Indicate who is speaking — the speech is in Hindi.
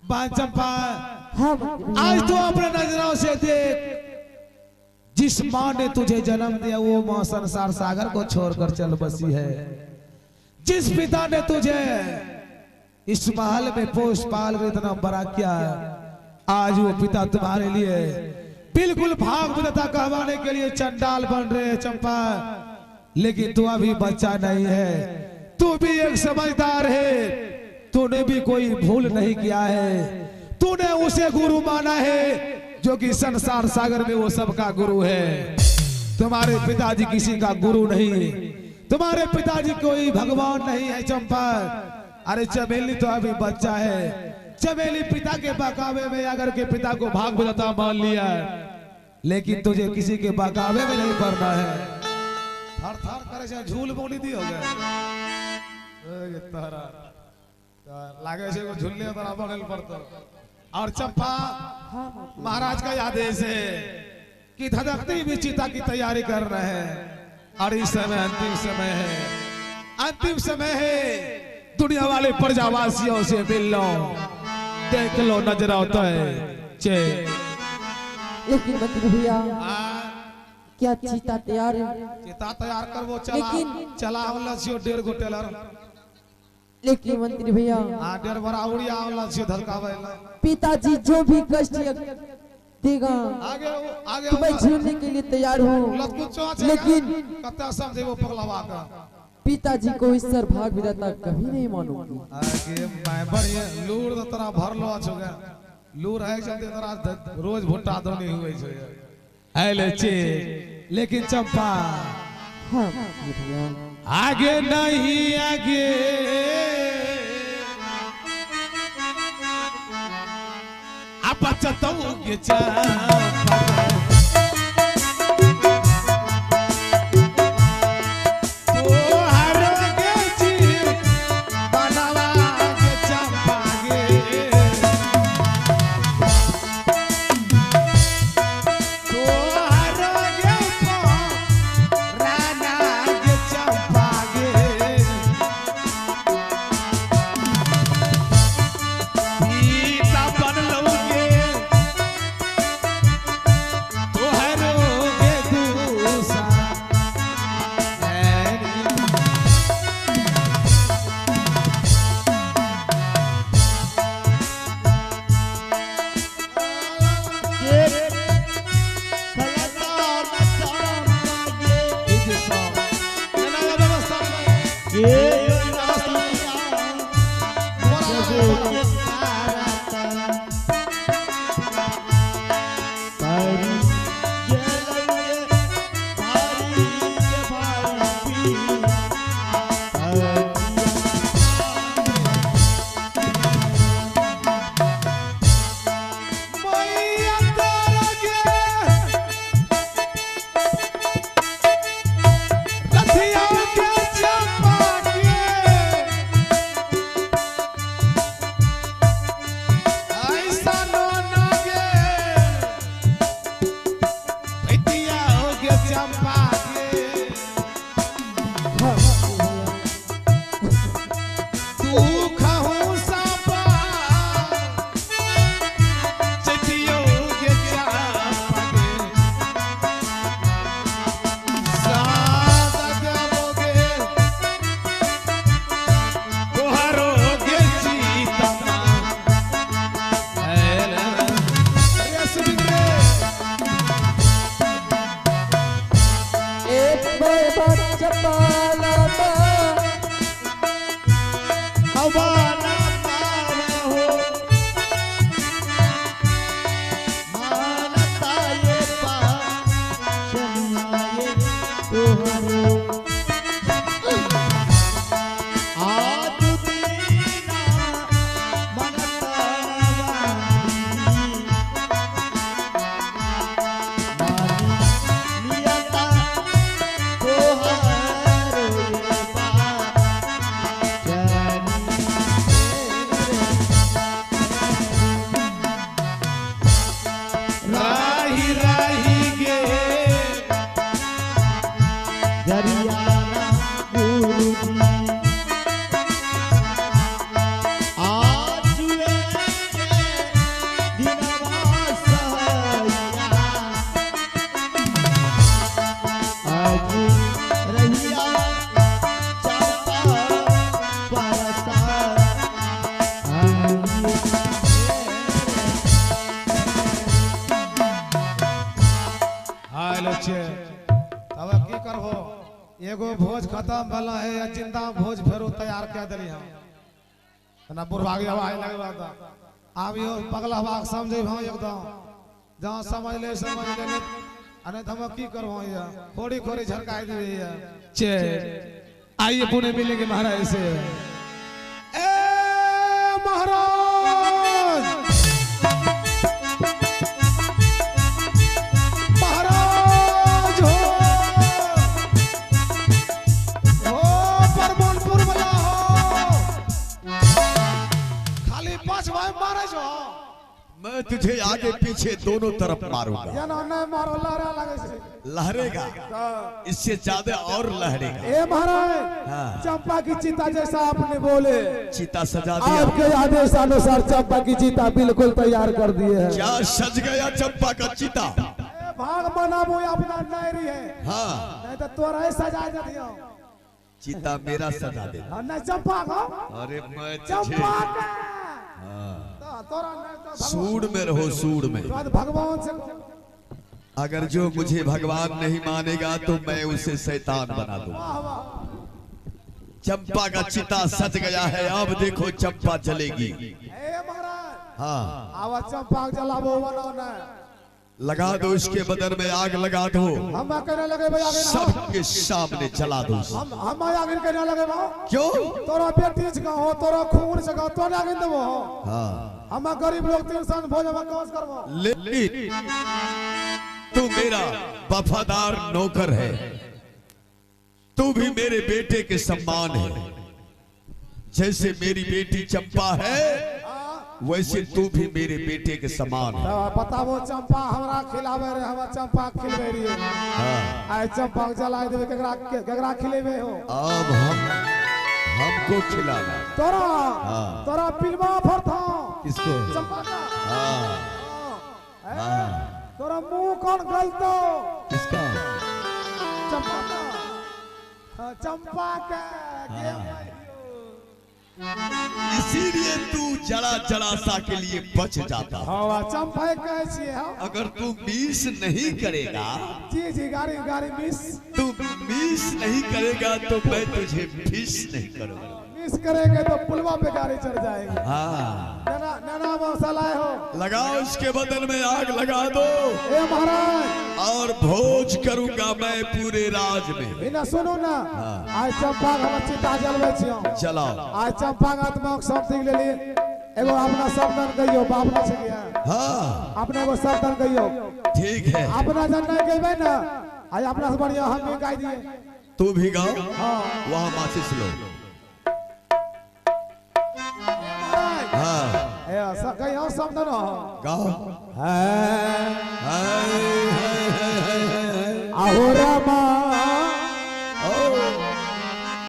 Speaker 1: चंपा
Speaker 2: हाँ
Speaker 1: आज तो अपने नजरों से देख, जिस माँ ने तुझे जन्म दिया वो माँ संसार सागर को छोड़कर चल बसी है। जिस पिता ने तुझे इस महल में पोष पाल कर इतना बड़ा किया है, आज वो पिता तुम्हारे लिए बिल्कुल भाग विधाता कहवाने के लिए चंडाल बन रहे हैं चंपा। लेकिन तू अभी बच्चा नहीं है, तू भी एक समझदार है, तूने भी कोई भूल नहीं किया है। तूने उसे गुरु माना है जो कि संसार सागर में वो सबका गुरु है। तुम्हारे पिताजी किसी का गुरु नहीं, तुम्हारे पिताजी कोई भगवान नहीं है चंपा। अरे चमेली तो अभी बच्चा है, चमेली पिता के बहकावे में अगर के पिता को भाग विधाता मान लिया, लेकिन तुझे किसी के बहकावे में नहीं पड़ना है। थर थर करे से झूल बोली दी हो गया तारा लागे से को झूलने बड़ा बनल पड़ता। और चंपा महाराज का आदेश है कि धधकती भी चिता की तैयारी कर रहे हैं। और इस समय अंतिम समय है, अंतिम समय है। दुनिया वाले प्रजावासियों से मिल लो, देख लो नजर आता है चे।
Speaker 2: लेकिन मंत्री भैया क्या चीता तैयार है?
Speaker 1: चीता तैयार कर वो चला, लेकिन चला वाला सियो 1.5 गो टेलर।
Speaker 2: लेकिन मंत्री भैया
Speaker 1: डेढ़ बड़ा उड़िया वाला सियो धलकावेला।
Speaker 2: पिताजी जो भी कष्ट देगा
Speaker 1: आगे आगे
Speaker 2: तो मैं झेलने के लिए तैयार हूँ। लेकिन
Speaker 1: कत्ता समझे वो पगलवा का
Speaker 2: पिताजी को इस सर भाग विधाता कभी नहीं मानूंगी।
Speaker 1: आगे मैं बढ़िया लूर तो तेरा भरलो छ गया, लूर है चलते तेरा रोज भुट्टा दोनी हुए छ आले चे। लेकिन चंपा
Speaker 2: हाँ भैया
Speaker 1: आगे नहीं आगे आप चतौगे चंपा एगो भोज खत्म भला है या जिंदा भोज फेरो तैयार कर दिली हम ना बुढ़वा गया आए लगे बात अब यो पगला बाग समझे भाव एकदम जहां समझ ले नहीं अने हम की करबो या खोड़ी खोड़ी झरकाई दिए या चे आइए पुणे मिलेंगे महाराज से ए महाराज महाराज हो परमनपुर वाला हो खाली पांच भाई मारे जो
Speaker 3: मैं तुझे आगे पीछे दोनों तरफ मारूंगा।
Speaker 1: या ना मारो लहरा लगे से
Speaker 3: लहरेगा, इससे ज्यादा और लहरेगा।
Speaker 1: ए महाराज
Speaker 3: हाँ।
Speaker 1: चंपा की चिता जैसा आपने बोले
Speaker 3: चिता सजा दिया।
Speaker 1: आपके आदेश अनुसार चंपा की चिता बिल्कुल तैयार कर दिए है।
Speaker 3: क्या सज गया चंपा का चिता?
Speaker 1: भाग बनाबो अपना नायरी है।
Speaker 3: हाँ
Speaker 1: नहीं तो तोरा ही सजा दे दियो।
Speaker 3: चिता मेरा सजा दे।
Speaker 1: नहीं चंपा को
Speaker 3: अरे मैं
Speaker 1: चंपा
Speaker 3: तुझे
Speaker 1: का तोरा नहीं तो
Speaker 3: सूड में रहो, सूड में।
Speaker 1: भगवान से
Speaker 3: अगर जो मुझे भगवान नहीं मानेगा तो मैं उसे शैतान बना दूंगा।
Speaker 1: वाह वाह
Speaker 3: चंपा का चिता सज गया है, अब देखो चंपा जलेगी।
Speaker 1: ए महाराज
Speaker 3: हाँ
Speaker 1: आवा चंपा जलाबो बनाओ ना
Speaker 3: लगा दो, इसके बदन में आग लगा दो,
Speaker 1: हम कहने लगे भाई आगे ना
Speaker 3: सबके सामने जला दो।
Speaker 1: हम आगे कहने लगे भाई
Speaker 3: क्यों?
Speaker 1: तोरा बेटी का हो तोरा खून से का तोरा आगे देबो
Speaker 3: हाँ
Speaker 1: हम गरीब लोग तीन सन भोज में कौस करबो।
Speaker 3: लेकिन तू मेरा वफादार नौकर है, तू भी मेरे बेटे के सम्मान है। जैसे मेरी बेटी चंपा है वैसे तू भी मेरे बेटे के समान है।
Speaker 1: बताबो चंपा हमरा खिलावे रे, हम चंपा खिलवे रे।
Speaker 3: हाँ।
Speaker 1: आय चंपा जलाए देबे केकरा खिलेबे हो?
Speaker 3: अब हमको खिलाना।
Speaker 1: तोरा
Speaker 3: हाँ।
Speaker 1: तोरा पिलवा फरथा
Speaker 3: किसको?
Speaker 1: चंपा का।
Speaker 3: हाँ हाँ
Speaker 1: तोरा मुंह कौन गलतो?
Speaker 3: किसका?
Speaker 1: चंपा का। हाँ, चंपा का
Speaker 3: इसीलिए तू जड़ा जड़ा सा के लिए बच जाता।
Speaker 1: हाँ चंपा कहे छिए हाँ।
Speaker 3: अगर तू मिस नहीं करेगा,
Speaker 1: जी जी गाड़ी गाड़ी मिस
Speaker 3: तू मिस नहीं करेगा तो मैं तुझे मिस नहीं करूंगा।
Speaker 1: मिस करेंगे तो पुलवा पे गाड़ी चढ़ जाएगी।
Speaker 3: हाँ
Speaker 1: नैना नैना मसाला हो
Speaker 3: लगाओ, इसके बदन में आग लगा दो
Speaker 1: ए महाराज
Speaker 3: और भोज करूंगा मैं पूरे राज में।
Speaker 1: बिना सुनो ना
Speaker 3: हाँ।
Speaker 1: आज चंपा हम चिता जलवे छियो।
Speaker 3: चलाओ।
Speaker 1: आज चंपा आत्मा सब सीख लेली एगो अपना शब्दन कहियो बाप ना से गया
Speaker 3: हाँ
Speaker 1: अपने एगो शब्दन कहियो
Speaker 3: ठीक है,
Speaker 1: अपना जन नहीं कहबे ना आज अपना से बढ़िया हम भी गाय दिए।
Speaker 3: तू भी गाओ।
Speaker 1: हाँ
Speaker 3: वहाँ माचिस लो। हाँ
Speaker 1: ए कहियो शब्दन हो
Speaker 3: गाओ।
Speaker 1: है
Speaker 3: हाय, हाय, हाय, हाय, हाय।
Speaker 1: आहो रामा